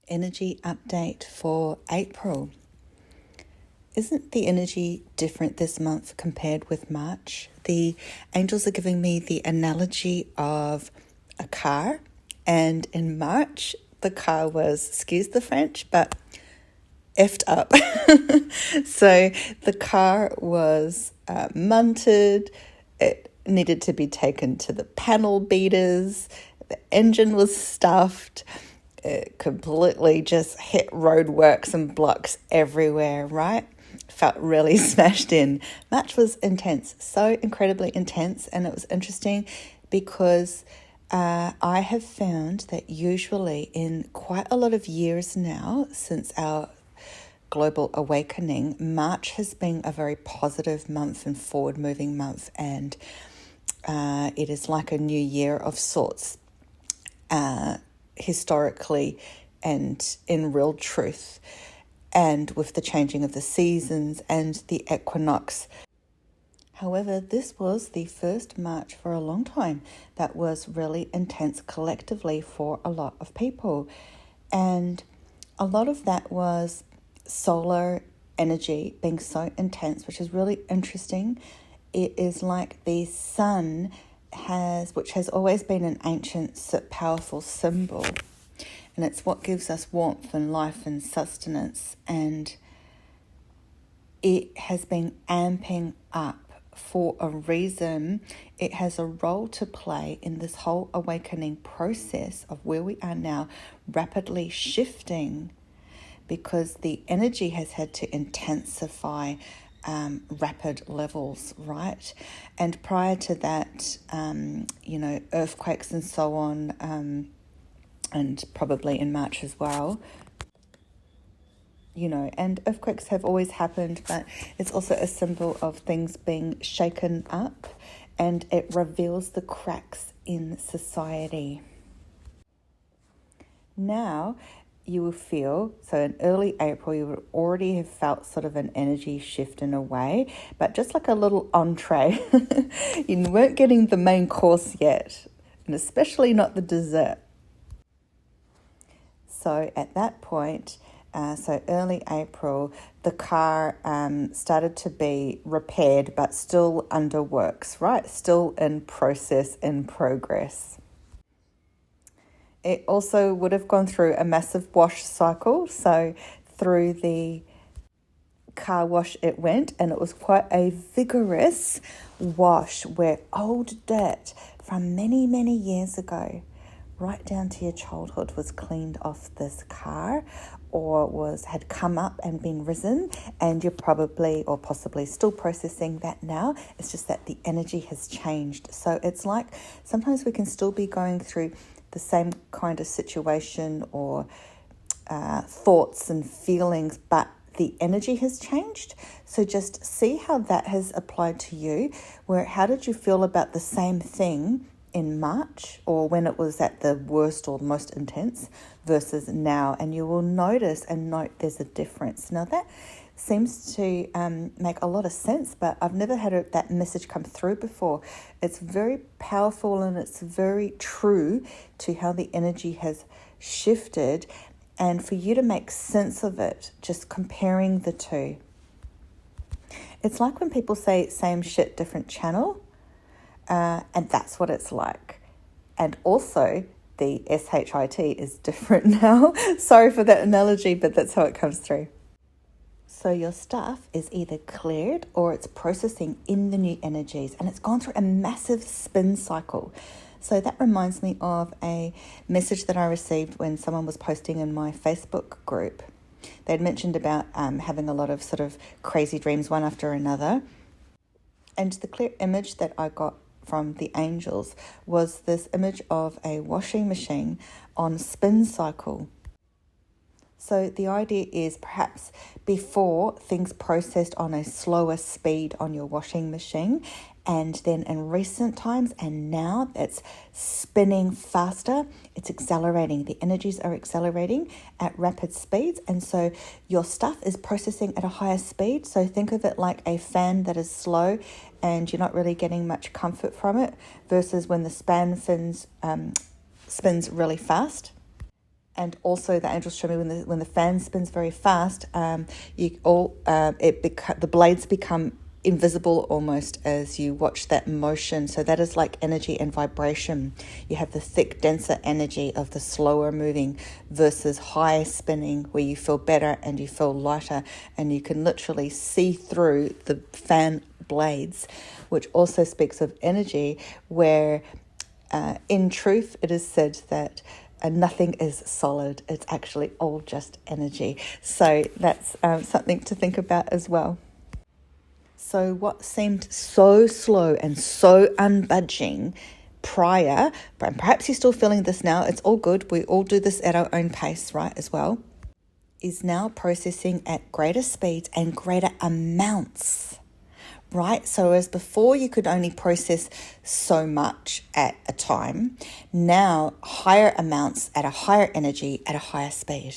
energy update for April. Isn't the energy different this month compared with March? The angels are giving me the analogy of a car, and in March, the car was, excuse the French, but effed up. So the car was munted, it needed to be taken to the panel beaters, the engine was stuffed, it completely just hit roadworks and blocks everywhere, right? Felt really smashed in. March was intense, so incredibly intense, and it was interesting because I have found that usually in quite a lot of years now, since our global awakening, March has been a very positive month and forward-moving month, and it is like a new year of sorts, historically and in real truth, and with the changing of the seasons and the equinox. However, this was the first March for a long time that was really intense collectively for a lot of people. And a lot of that was solar energy being so intense, which is really interesting. It is like the sun which has always been an ancient, powerful symbol. And it's what gives us warmth and life and sustenance. And it has been amping up for a reason. It has a role to play in this whole awakening process of where we are now, rapidly shifting, because the energy has had to intensify rapid levels, right? And prior to that, earthquakes and so on, and probably in March as well, and earthquakes have always happened, but it's also a symbol of things being shaken up, and it reveals the cracks in society. Now, you will feel, so in early April, you would already have felt sort of an energy shift in a way, but just like a little entree. You weren't getting the main course yet, and especially not the dessert. So at that point, so early April, the car started to be repaired, but still under works, right? Still in process, in progress. It also would have gone through a massive wash cycle. So through the car wash it went, and it was quite a vigorous wash where old dirt from many, many years ago, right down to your childhood, was cleaned off this car, or had come up and been risen, and you're probably or possibly still processing that now. It's just that the energy has changed. So it's like sometimes we can still be going through the same kind of situation or thoughts and feelings, but the energy has changed. So just see how that has applied to you. How did you feel about the same thing in March, or when it was at the worst or most intense, versus now? And you will notice and note there's a difference. Now that seems to make a lot of sense, but I've never had that message come through before. It's very powerful, and it's very true to how the energy has shifted, and for you to make sense of it, just comparing the two. It's like when people say same shit, different channel, and that's what it's like. And also, the SHIT is different now. Sorry for that analogy, but that's how it comes through. So your stuff is either cleared or it's processing in the new energies, and it's gone through a massive spin cycle. So that reminds me of a message that I received when someone was posting in my Facebook group. They'd mentioned about having a lot of sort of crazy dreams, one after another. And the clear image that I got from the angels was this image of a washing machine on spin cycle. So the idea is perhaps before things processed on a slower speed on your washing machine, and then in recent times and now it's spinning faster, it's accelerating. The energies are accelerating at rapid speeds, and so your stuff is processing at a higher speed. So think of it like a fan that is slow and you're not really getting much comfort from it, versus when the span spins really fast. And also the angels show me when the fan spins very fast, the blades become invisible almost as you watch that motion. So that is like energy and vibration. You have the thick, denser energy of the slower moving versus high spinning, where you feel better and you feel lighter, and you can literally see through the fan blades, which also speaks of energy, where in truth it is said that nothing is solid. It's actually all just energy. So that's something to think about as well. So what seemed so slow and so unbudging prior, but perhaps you're still feeling this now, it's all good, we all do this at our own pace, right, as well, is now processing at greater speeds and greater amounts, right? So as before you could only process so much at a time, now higher amounts at a higher energy at a higher speed.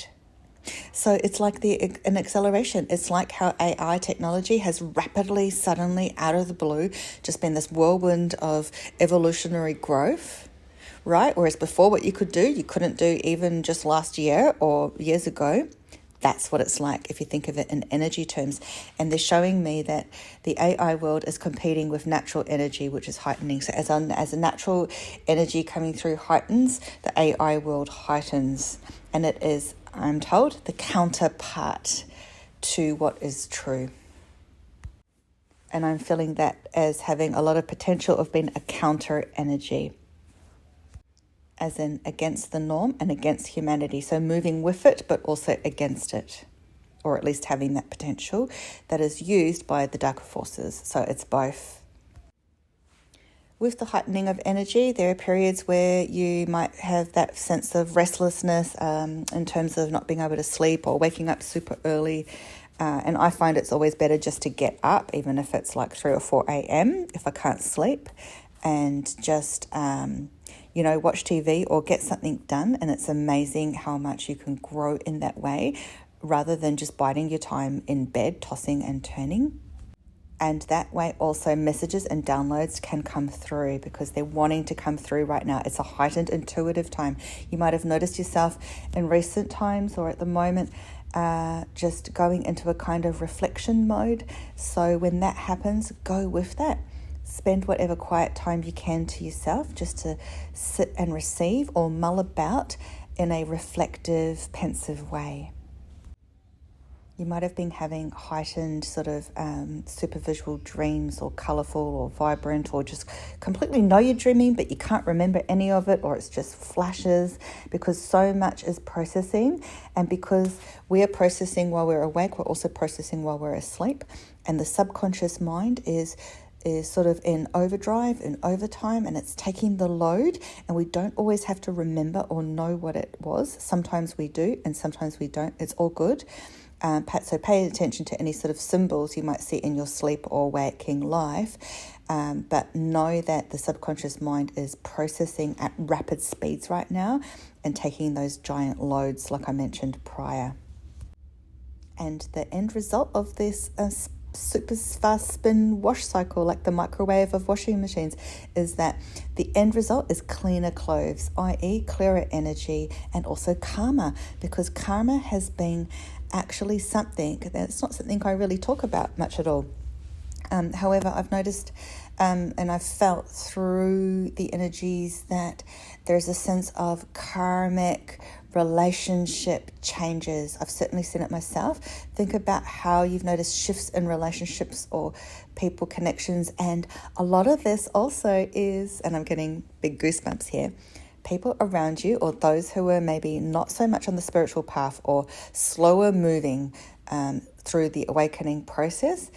So it's like an acceleration. It's like how AI technology has rapidly, suddenly, out of the blue, just been this whirlwind of evolutionary growth, right? Whereas before what you couldn't do even just last year or years ago. That's what it's like if you think of it in energy terms. And they're showing me that the AI world is competing with natural energy, which is heightening. So as a natural energy coming through heightens, the AI world heightens. And it is, I'm told, the counterpart to what is true. And I'm feeling that as having a lot of potential of being a counter energy, as in against the norm and against humanity. So moving with it, but also against it, or at least having that potential that is used by the darker forces. So it's both. With the heightening of energy, there are periods where you might have that sense of restlessness in terms of not being able to sleep or waking up super early. And I find it's always better just to get up, even if it's like 3 or 4 a.m. if I can't sleep, and just watch TV or get something done. And it's amazing how much you can grow in that way rather than just biding your time in bed, tossing and turning. And that way also messages and downloads can come through because they're wanting to come through right now. It's a heightened intuitive time. You might have noticed yourself in recent times or at the moment just going into a kind of reflection mode. So when that happens, go with that. Spend whatever quiet time you can to yourself just to sit and receive or mull about in a reflective, pensive way. You might have been having heightened sort of super visual dreams, or colourful or vibrant, or just completely know you're dreaming but you can't remember any of it, or it's just flashes, because so much is processing. And because we are processing while we're awake, we're also processing while we're asleep. And the subconscious mind is sort of in overdrive, in overtime, and it's taking the load, and we don't always have to remember or know what it was. Sometimes we do and sometimes we don't. It's all good. So pay attention to any sort of symbols you might see in your sleep or waking life, but know that the subconscious mind is processing at rapid speeds right now and taking those giant loads like I mentioned prior. And the end result of this super fast spin wash cycle, like the microwave of washing machines, is that the end result is cleaner clothes, i.e. clearer energy, and also karma, because karma has been actually something that's not something I really talk about much at all. However, I've noticed and I've felt through the energies that there's a sense of karmic relationship changes. I've certainly seen it myself. Think about how you've noticed shifts in relationships or people connections. And a lot of this also is, and I'm getting big goosebumps here, people around you or those who are maybe not so much on the spiritual path or slower moving through the awakening process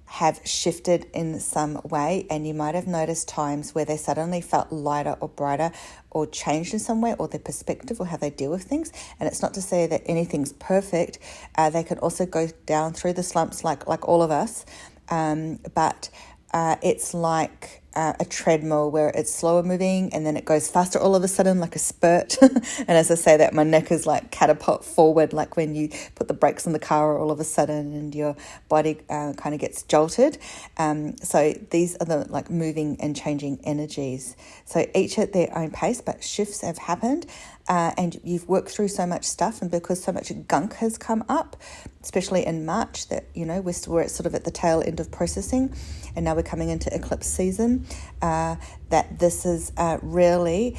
have shifted in some way, and you might have noticed times where they suddenly felt lighter or brighter or changed in some way, or their perspective or how they deal with things. And it's not to say that anything's perfect. They can also go down through the slumps like all of us, but it's like a treadmill where it's slower moving and then it goes faster all of a sudden, like a spurt. And as I say that, my neck is like catapult forward, like when you put the brakes on the car all of a sudden and your body kind of gets jolted. So these are the like moving and changing energies. So each at their own pace, but shifts have happened. and you've worked through so much stuff, and because so much gunk has come up, especially in March, that, we're sort of at the tail end of processing, and now we're coming into eclipse season, that this is really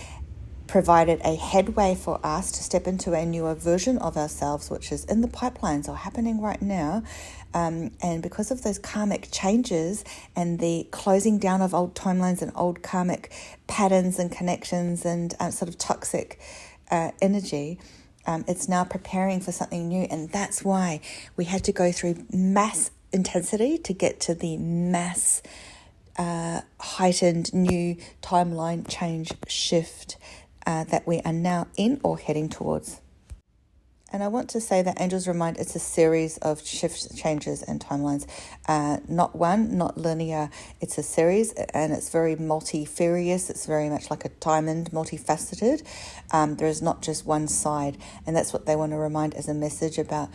provided a headway for us to step into a newer version of ourselves, which is in the pipelines or happening right now. And because of those karmic changes and the closing down of old timelines and old karmic patterns and connections and sort of toxic energy, it's now preparing for something new. And that's why we had to go through mass intensity to get to the mass heightened new timeline change shift that we are now in or heading towards. And I want to say that angels remind it's a series of shifts, changes, and timelines. Not one, not linear. It's a series, and it's very multifarious. It's very much like a diamond, multifaceted. There is not just one side, and that's what they want to remind as a message about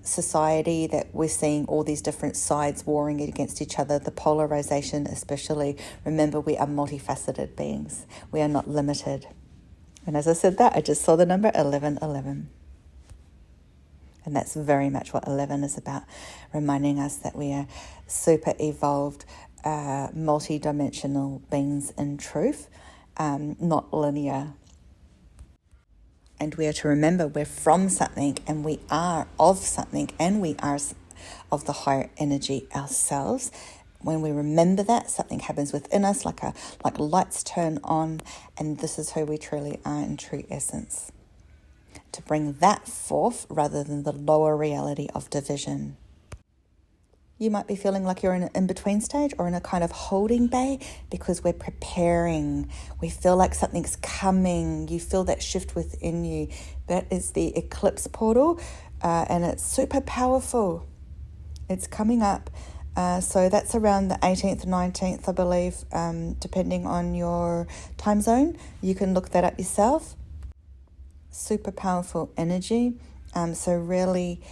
society, that we're seeing all these different sides warring against each other, the polarization especially. Remember, we are multifaceted beings. We are not limited. And as I said that, I just saw the number 1111. And that's very much what 11 is about, reminding us that we are super evolved, multi-dimensional beings in truth, not linear. And we are to remember we're from something, and we are of something, and we are of the higher energy ourselves. When we remember that, something happens within us, like lights turn on, and this is who we truly are in true essence. To bring that forth rather than the lower reality of division. You might be feeling like you're in an in-between stage or in a kind of holding bay because we're preparing. We feel like something's coming. You feel that shift within you. That is the eclipse portal, and it's super powerful. It's coming up. So that's around the 18th, 19th, I believe, depending on your time zone. You can look that up yourself. Super powerful energy. So really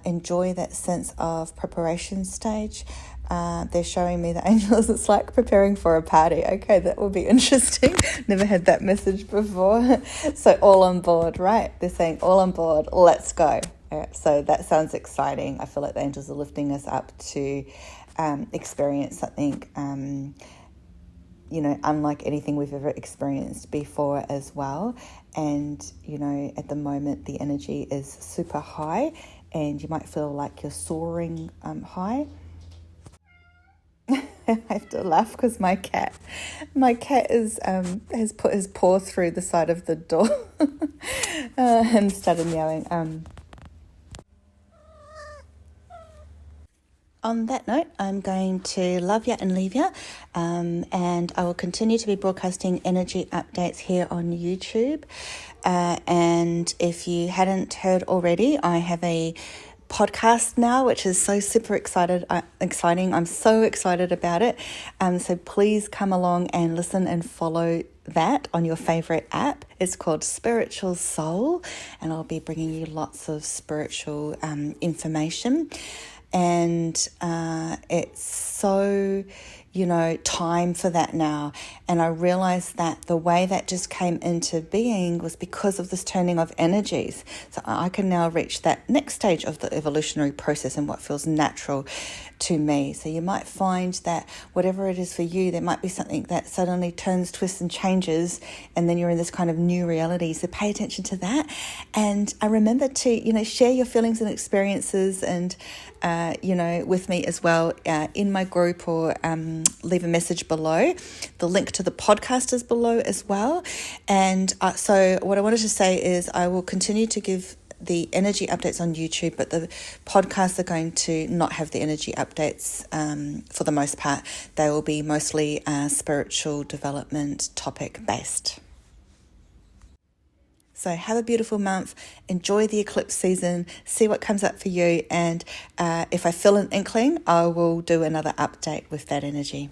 enjoy that sense of preparation stage. They're showing me the angels, it's like preparing for a party. Okay, that will be interesting. Never had that message before. So all on board, right? They're saying all on board, let's go. So that sounds exciting. I feel like the angels are lifting us up to experience something, unlike anything we've ever experienced before as well. And, at the moment, the energy is super high, and you might feel like you're soaring high. I have to laugh because my cat is has put his paw through the side of the door and started meowing. On that note, I'm going to love ya and leave ya, and I will continue to be broadcasting energy updates here on YouTube. And if you hadn't heard already, I have a podcast now, which is so super exciting. I'm so excited about it. So please come along and listen and follow that on your favorite app. It's called Spiritual Soul, and I'll be bringing you lots of spiritual information. And it's so, time for that now. And I realized that the way that just came into being was because of this turning of energies. So I can now reach that next stage of the evolutionary process and what feels natural to me. So you might find that whatever it is for you, there might be something that suddenly turns, twists and changes, and then you're in this kind of new reality. So pay attention to that. And I remember to, share your feelings and experiences and, with me as well in my group, or leave a message below. The link to the podcast is below as well. And so what I wanted to say is I will continue to give the energy updates on YouTube, but the podcasts are going to not have the energy updates for the most part. They will be mostly spiritual development topic based. So have a beautiful month, enjoy the eclipse season, see what comes up for you, and if I feel an inkling, I will do another update with that energy.